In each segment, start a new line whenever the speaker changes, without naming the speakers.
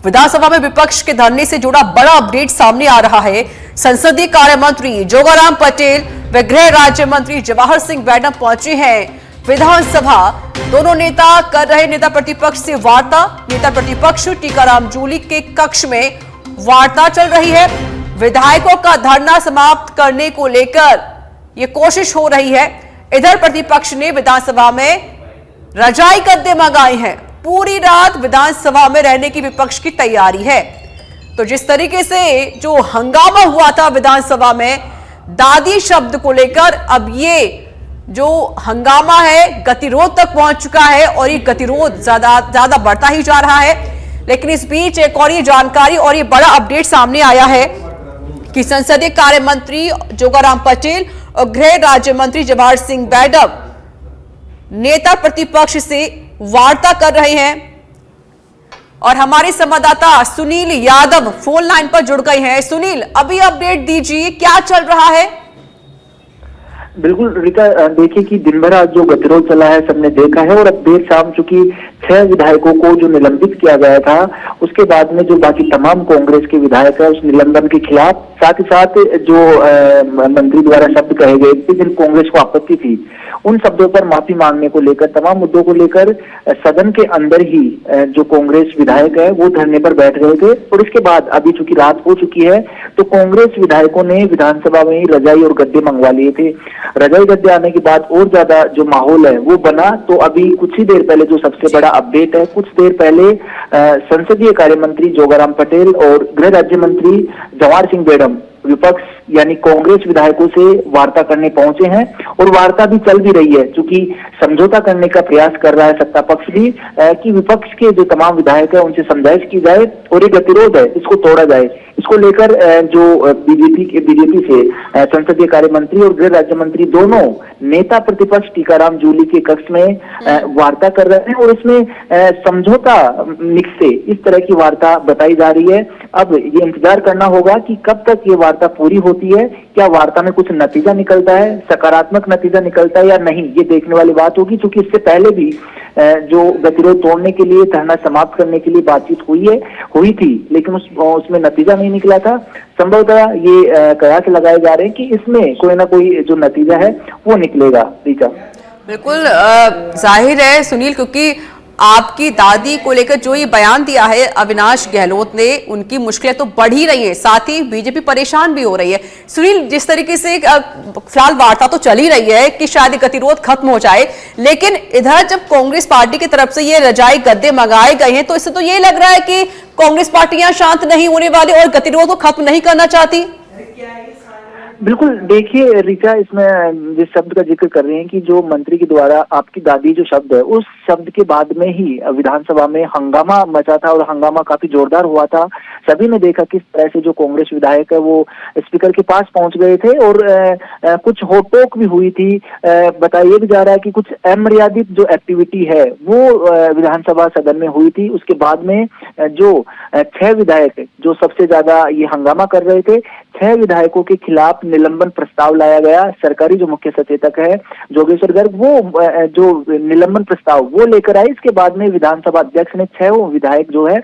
विधानसभा में विपक्ष के धरने से जुड़ा बड़ा अपडेट सामने आ रहा है। संसदीय कार्य मंत्री जोगाराम पटेल व गृह राज्य मंत्री जवाहर सिंह मैडम पहुंचे हैं विधानसभा। दोनों नेता कर रहे नेता प्रतिपक्ष से वार्ता। नेता प्रतिपक्ष टीकाराम जूली के कक्ष में वार्ता चल रही है। विधायकों का धरना समाप्त करने को लेकर यह कोशिश हो रही है। इधर प्रतिपक्ष ने विधानसभा में रजाई गद्दे मंगाए हैं। पूरी रात विधानसभा में रहने की विपक्ष की तैयारी है। तो जिस तरीके से जो हंगामा हुआ था विधानसभा में दादी शब्द को लेकर, अब ये जो हंगामा है गतिरोध तक पहुंच चुका है और ये गतिरोध ज्यादा बढ़ता ही जा रहा है। लेकिन इस बीच एक और ये जानकारी और ये बड़ा अपडेट सामने आया है कि संसदीय कार्य मंत्री जोगाराम पटेल और गृह राज्य मंत्री जवाहर सिंह मैडम नेता प्रतिपक्ष से वार्ता कर रहे हैं। और हमारे संवाददाता सुनील यादव फोन लाइन पर जुड़ गए हैं। सुनील, अभी अपडेट दीजिए, क्या चल रहा है?
बिल्कुल रिका, देखिए कि दिन भर आज जो गतिरोध चला है सबने देखा है और अब देर शाम चूंकि 6 विधायकों को जो निलंबित किया गया था उसके बाद में जो बाकी तमाम कांग्रेस के विधायक है उस निलंबन के खिलाफ, साथ ही साथ जो मंत्री द्वारा शब्द कहे गए थे जिन कांग्रेस को आपत्ति थी उन शब्दों पर माफी मांगने को लेकर, तमाम मुद्दों को लेकर सदन के अंदर ही जो कांग्रेस विधायक है वो धरने पर बैठ गए थे। और इसके बाद अभी चूंकि रात हो चुकी है तो कांग्रेस विधायकों ने विधानसभा में ही रजाई और गद्दे मंगवा लिए थे। रजाई गद्दे आने के बाद और ज्यादा जो माहौल है वो बना। तो अभी कुछ ही देर पहले जो सबसे बड़ा अपडेट है, कुछ देर पहले संसदीय कार्य मंत्री जोगाराम पटेल और गृह राज्य मंत्री जवाहर सिंह मैडम विपक्ष यानी कांग्रेस विधायकों से वार्ता करने पहुंचे हैं और वार्ता भी चल भी रही है। चूंकि समझौता करने का प्रयास कर रहा है सत्ता पक्ष भी कि विपक्ष के जो तमाम विधायक है उनसे समझाइश की जाए और ये गतिरोध है इसको तोड़ा जाए। इसको लेकर जो बीजेपी से संसदीय कार्य मंत्री और गृह राज्य मंत्री दोनों नेता प्रतिपक्ष टीकाराम जूली के कक्ष में वार्ता कर रहे हैं और इसमें समझौता निकसे इस तरह की वार्ता बताई जा रही है। अब ये इंतजार करना होगा कि कब तक ये वार्ता पूरी होती है, क्या वार्ता में कुछ नतीजा निकलता है, सकारात्मक नतीजा निकलता है या नहीं, ये देखने वाली बात होगी। क्योंकि इससे पहले भी जो गतिरोध तोड़ने के लिए, धरना समाप्त करने के लिए बातचीत हुई थी लेकिन उसमें नतीजा नहीं निकला था। संभवतः ये कयास लगाए जा रहे हैं कि इसमें कोई ना कोई जो नतीजा है वो निकलेगा। रीचा,
बिल्कुल जाहिर है सुनील, क्योंकि आपकी दादी को लेकर जो ये बयान दिया है अविनाश गहलोत ने, उनकी मुश्किलें तो बढ़ ही रही है, साथ ही बीजेपी परेशान भी हो रही है। सुनील, जिस तरीके से फिलहाल वार्ता तो चल ही रही है कि शायद गतिरोध खत्म हो जाए, लेकिन इधर जब कांग्रेस पार्टी की तरफ से ये रजाई गद्दे मंगाए गए हैं तो इससे तो ये लग रहा है कि कांग्रेस पार्टियां शांत नहीं होने वाली और गतिरोध को खत्म नहीं करना चाहती।
बिल्कुल, देखिए रीचा, इसमें जिस शब्द का जिक्र कर रहे हैं कि जो मंत्री के द्वारा आपकी दादी जो शब्द है उस शब्द के बाद में ही विधानसभा में हंगामा मचा था और हंगामा काफी जोरदार हुआ था। सभी ने देखा किस तरह से जो कांग्रेस विधायक है वो स्पीकर के पास पहुंच गए थे और कुछ होटोक भी हुई थी। बताया भी जा रहा है कि कुछ अमर्यादित जो एक्टिविटी है वो विधानसभा सदन में हुई थी। उसके बाद में जो 6 विधायक जो सबसे ज्यादा ये हंगामा कर रहे थे, 6 विधायकों के खिलाफ निलंबन प्रस्ताव लाया गया। सरकारी जो मुख्य सचेतक है जोगेश्वर गर्ग वो जो निलंबन प्रस्ताव वो लेकर आए। इसके बाद में विधानसभा अध्यक्ष ने 6 विधायक जो है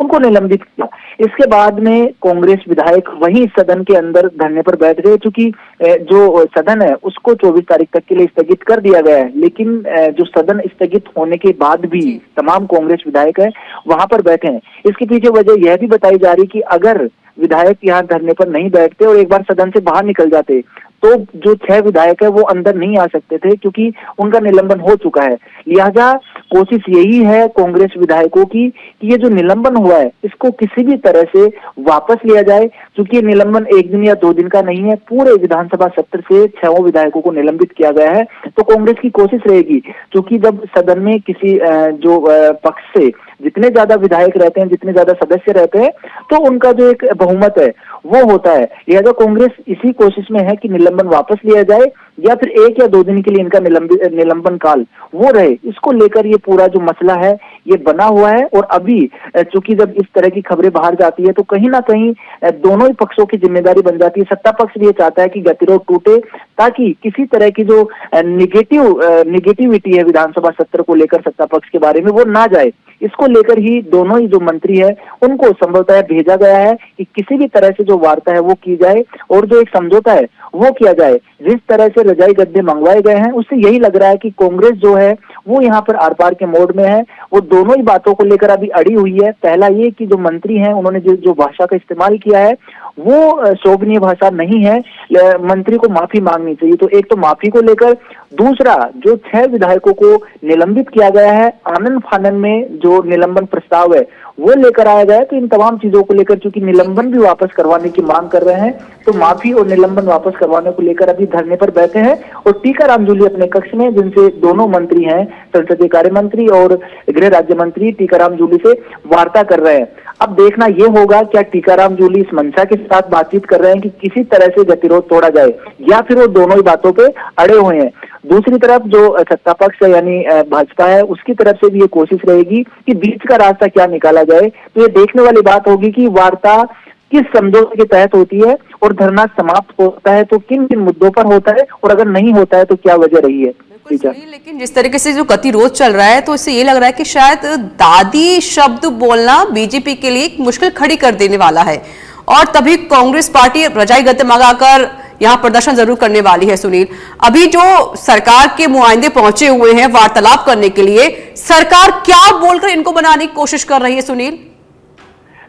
उनको निलंबित किया। इसके बाद में कांग्रेस विधायक वहीं सदन के अंदर धरने पर बैठ गए। चूंकि जो सदन है उसको 24 तारीख तक के लिए स्थगित कर दिया गया है, लेकिन जो सदन स्थगित होने के बाद भी तमाम कांग्रेस विधायक है वहां पर बैठे हैं। इसके पीछे वजह यह भी बताई जा रही कि अगर विधायक यहाँ धरने पर नहीं बैठते और एक बार सदन से बाहर निकल जाते तो जो 6 विधायक है वो अंदर नहीं आ सकते थे क्योंकि उनका निलंबन हो चुका है। लिहाजा कोशिश यही है कांग्रेस विधायकों की कि ये जो निलंबन हुआ है इसको किसी भी तरह से वापस लिया जाए। क्योंकि ये निलंबन 1 दिन या 2 दिन का नहीं है, पूरे विधानसभा सत्र से 6 विधायकों को निलंबित किया गया है। तो कांग्रेस की कोशिश रहेगी, क्योंकि जब सदन में किसी जो पक्ष से जितने ज्यादा विधायक रहते हैं, जितने ज्यादा सदस्य रहते हैं, तो उनका जो एक बहुमत है वो होता है। लिहाजा कांग्रेस इसी कोशिश में है कि निलंबन वापस लिया जाए या फिर 1 या 2 दिन के लिए इनका निलंबन काल वो रहे, इसको लेकर ये पूरा जो मसला है ये बना हुआ है। और अभी चूंकि जब इस तरह की खबरें बाहर जाती है तो कहीं ना कहीं दोनों ही पक्षों की जिम्मेदारी बन जाती है। सत्ता पक्ष भी ये चाहता है कि गतिरोध टूटे ताकि किसी तरह की जो निगेटिविटी है विधानसभा सत्र को लेकर सत्ता पक्ष के बारे में वो ना जाए। इसको लेकर ही दोनों ही जो मंत्री है उनको संभवतः भेजा गया है कि किसी भी तरह से जो वार्ता है वो की जाए और जो एक समझौता है वो किया जाए। जिस तरह से रजाई गद्दे मंगवाए गए हैं उससे यही लग रहा है कि कांग्रेस जो है वो यहाँ पर आर पार के मोड में है। वो दोनों ही बातों को लेकर अभी अड़ी हुई है। पहला ये कि जो मंत्री हैं उन्होंने जो भाषा का इस्तेमाल किया है वो शोभनीय भाषा नहीं है, मंत्री को माफी मांगनी चाहिए। तो एक तो माफी को लेकर, दूसरा जो 6 विधायकों को निलंबित किया गया है आनन फानन में जो निलंबन प्रस्ताव है वो लेकर आया गया है। तो इन तमाम चीजों को लेकर चूंकि निलंबन भी वापस करवाने की मांग कर रहे हैं तो माफी और निलंबन वापस करवाने को लेकर अभी धरने पर बैठे हैं। और टीकाराम जूली अपने कक्ष में, जिनसे दोनों मंत्री हैं, संसदीय कार्य मंत्री और गृह राज्य मंत्री, टीकाराम जूली से वार्ता कर रहे हैं। अब देखना यह होगा क्या टीकाराम जूली इस मंशा के साथ बातचीत कर रहे हैं कि किसी तरह से गतिरोध तोड़ा जाए या फिर वो दोनों ही बातों पे अड़े हुए हैं। दूसरी तरफ जो सत्ता पक्ष है यानी भाजपा है उसकी तरफ से भी ये कोशिश रहेगी कि बीच का रास्ता क्या निकाला जाए। तो ये देखने वाली बात होगी कि वार्ता किस समझौते के तहत होती है और धरना समाप्त होता है तो किन किन मुद्दों पर होता है और अगर नहीं होता है तो क्या वजह रही है।
लेकिन जिस तरीके से जो गतिरोध चल रहा है तो इससे ये लग रहा है कि शायद दादी शब्द बोलना बीजेपी के लिए एक मुश्किल खड़ी कर देने वाला है और तभी कांग्रेस पार्टी रजाई गद्दे मंगाकर यहाँ प्रदर्शन जरूर करने वाली है। सुनील, अभी जो सरकार के नुमाइंदे पहुंचे हुए हैं वार्तालाप करने के लिए, सरकार क्या बोलकर इनको बनाने की कोशिश कर रही है? सुनील,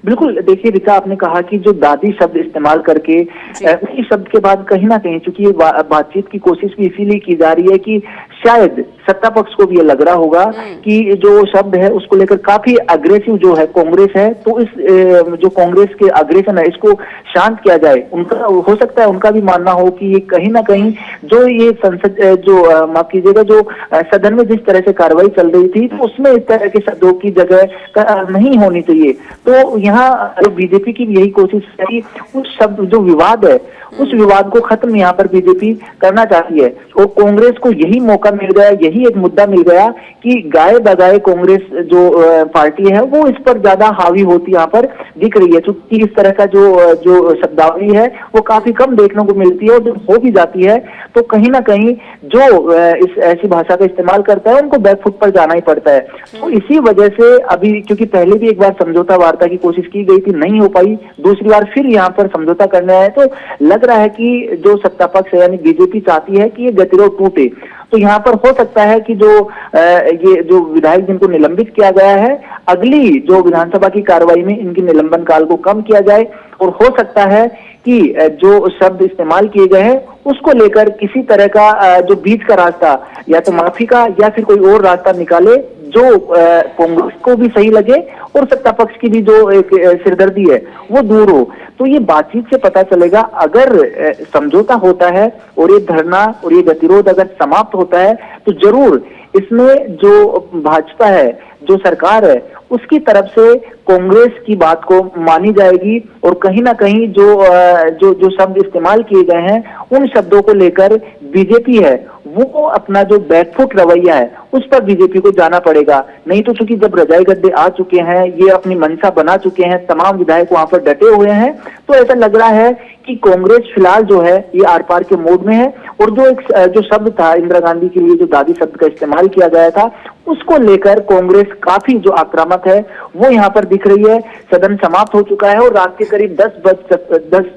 बिल्कुल, देखिए रीता, आपने कहा कि जो दादी शब्द इस्तेमाल करके उसी शब्द के बाद कहीं ना कहीं चूंकि बातचीत की कोशिश भी इसीलिए की जा रही है कि शायद सत्ता पक्ष को भी ये लग रहा होगा कि जो शब्द है उसको लेकर काफी अग्रेसिव जो है कांग्रेस है, तो इस जो कांग्रेस के अग्रेशन है इसको शांत किया जाए। उनका हो सकता है उनका भी मानना हो कि ये कहीं ना कहीं जो ये संसद जो माफ कीजिएगा जो सदन में जिस तरह से कार्रवाई चल रही थी तो उसमें इस तरह के शब्दों की जगह नहीं होनी चाहिए। तो यहाँ बीजेपी की यही कोशिश है कि उस शब्द जो विवाद है उस विवाद को खत्म यहाँ पर बीजेपी करना चाहती है और कांग्रेस को यही मौका मिल गया, यही एक मुद्दा मिल गया कि गाये बगाए कांग्रेस जो पार्टी है वो इस पर ज्यादा हावी होती यहाँ पर दिख रही है। क्योंकि इस तरह का जो शब्दावली है वो काफी कम देखने को मिलती है और जब हो भी जाती है तो कहीं ना कहीं जो इस ऐसी भाषा का इस्तेमाल करता है उनको बैकफुट पर जाना ही पड़ता है। तो इसी वजह से अभी क्योंकि पहले भी एक बार समझौता वार्ता की कोशिश की गई थी, नहीं हो पाई, दूसरी बार फिर यहाँ पर समझौता करना है तो लग रहा है कि जो सत्ता पक्ष है यानी बीजेपी चाहती है कि ये गतिरोध टूटे। तो यहाँ पर हो सकता है कि ये जो विधायक जिनको निलंबित किया गया है अगली जो विधानसभा की कार्रवाई में इनके निलंबन काल को कम किया जाए और हो सकता है कि जो शब्द इस्तेमाल किए गए हैं उसको लेकर किसी तरह का जो बीच का रास्ता या तो माफी का या फिर कोई और रास्ता निकाले जो कांग्रेस को भी सही लगे और सत्ता पक्ष की भी जो एक सिरदर्दी है वो दूर हो। तो ये बातचीत से पता चलेगा। अगर समझौता होता है और ये धरना और ये गतिरोध अगर समाप्त होता है तो जरूर इसमें जो भाजपा है, जो सरकार है, उसकी तरफ से कांग्रेस की बात को मानी जाएगी और कहीं ना कहीं जो शब्द इस्तेमाल किए गए हैं उन शब्दों को लेकर बीजेपी है वो अपना जो बैकफुट रवैया है उस पर बीजेपी को जाना पड़ेगा। नहीं तो चूंकि जब रजाई गद्दे आ चुके हैं, ये अपनी मंशा बना चुके हैं, तमाम विधायक वहां पर डटे हुए हैं, तो ऐसा लग रहा है कि कांग्रेस फिलहाल जो है ये आर पार के मोड में है और जो शब्द था इंदिरा गांधी के लिए जो दादी शब्द का इस्तेमाल किया गया था उसको लेकर कांग्रेस काफी जो आक्रामक है वो यहाँ पर दिख रही है। सदन समाप्त हो चुका है और रात के करीब 10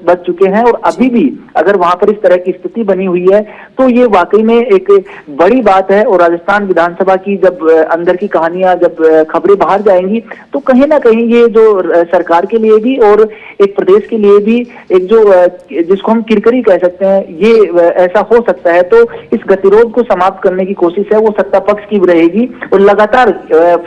बज चुके हैं और अभी भी अगर वहां पर इस तरह की स्थिति बनी हुई है तो ये वाकई में एक बड़ी बात है। और राजस्थान विधानसभा की जब अंदर की कहानियां जब खबरें बाहर जाएंगी तो कहीं ना कहीं ये जो सरकार के लिए भी और एक प्रदेश के लिए भी एक जो जिसको हम किरकिरी कह सकते हैं ये ऐसा हो सकता है। तो इस गतिरोध को समाप्त करने की कोशिश है वो सत्ता पक्ष की रहेगी और लगातार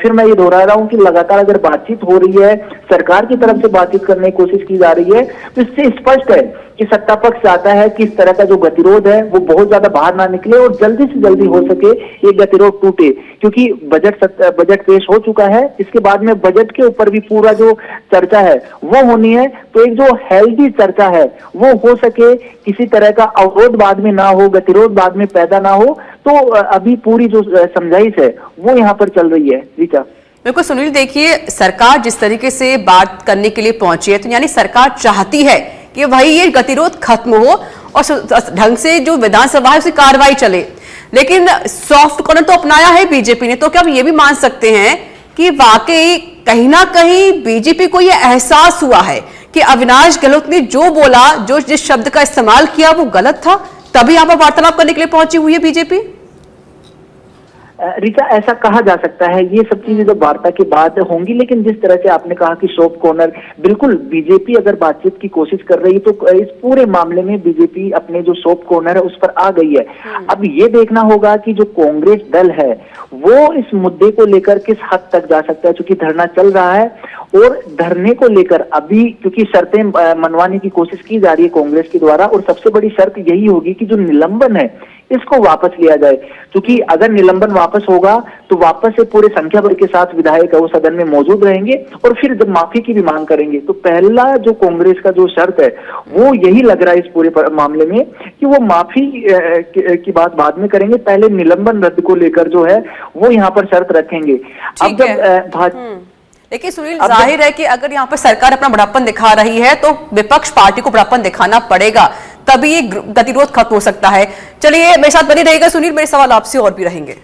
फिर मैं ये दोहरा रहा हूं कि लगातार अगर बातचीत हो रही है, सरकार की तरफ से बातचीत करने की कोशिश की जा रही है, तो इससे स्पष्ट है कि सत्ता पक्ष चाहता है कि इस तरह का जो गतिरोध है वो बहुत ज्यादा बाहर ना निकले और जल्दी से जल्दी हो सके ये गतिरोध टूटे, क्योंकि बजट पेश हो चुका है। इसके बाद में बजट के ऊपर भी पूरा जो चर्चा है वो होनी है, तो एक जो हेल्दी चर्चा है वो हो सके, किसी तरह का अवरोध बाद में ना हो, गतिरोध बाद में पैदा ना हो। तो अभी पूरी जो समझाइश है वो यहाँ पर चल रही है। रीचा,
बिल्कुल सुनील, देखिए सरकार जिस तरीके से बात करने के लिए पहुंची है, तो यानी सरकार चाहती है कि भाई ये गतिरोध खत्म हो और ढंग से जो विधानसभा है उसे कार्रवाई चले, लेकिन सॉफ्ट कॉर्नर तो अपनाया है बीजेपी ने। तो क्या हम ये भी मान सकते हैं कि वाकई कहीं ना कहीं बीजेपी को यह एहसास हुआ है कि अविनाश गहलोत ने जो बोला, जो जिस शब्द का इस्तेमाल किया वो गलत था, तभी यहां पर वार्तालाप करने के लिए पहुंची हुई है बीजेपी?
रीचा, ऐसा कहा जा सकता है। ये सब चीजें जब वार्ता के बाद होंगी, लेकिन जिस तरह से आपने कहा कि सॉफ्ट कॉर्नर, बिल्कुल बीजेपी अगर बातचीत की कोशिश कर रही तो इस पूरे मामले में बीजेपी अपने जो सॉफ्ट कॉर्नर है उस पर आ गई है। अब ये देखना होगा कि जो कांग्रेस दल है वो इस मुद्दे को लेकर किस हद तक जा सकता है, क्योंकि धरना चल रहा है और धरने को लेकर अभी क्योंकि शर्तें मनवाने की कोशिश की जा रही है कांग्रेस के द्वारा, और सबसे बड़ी शर्त यही होगी कि जो निलंबन है इसको वापस लिया जाए, क्योंकि अगर निलंबन वापस होगा तो वापस से पूरे संख्या बल के साथ विधायक है वो सदन में मौजूद रहेंगे और फिर जब माफी की भी मांग करेंगे। तो पहला जो कांग्रेस का जो शर्त है वो यही लग रहा है इस पूरे मामले में कि वो माफी की बात बाद में करेंगे, पहले निलंबन रद्द को लेकर जो है वो यहाँ पर शर्त रखेंगे। अब जब
देखिए सुनील, जाहिर है कि अगर यहाँ पर सरकार अपना बड़ापन दिखा रही है तो विपक्ष पार्टी को बड़ापन दिखाना पड़ेगा, तभी ये गतिरोध खत्म हो सकता है। चलिए मेरे साथ बने रहेगा सुनील, मेरे सवाल आपसे और भी रहेंगे।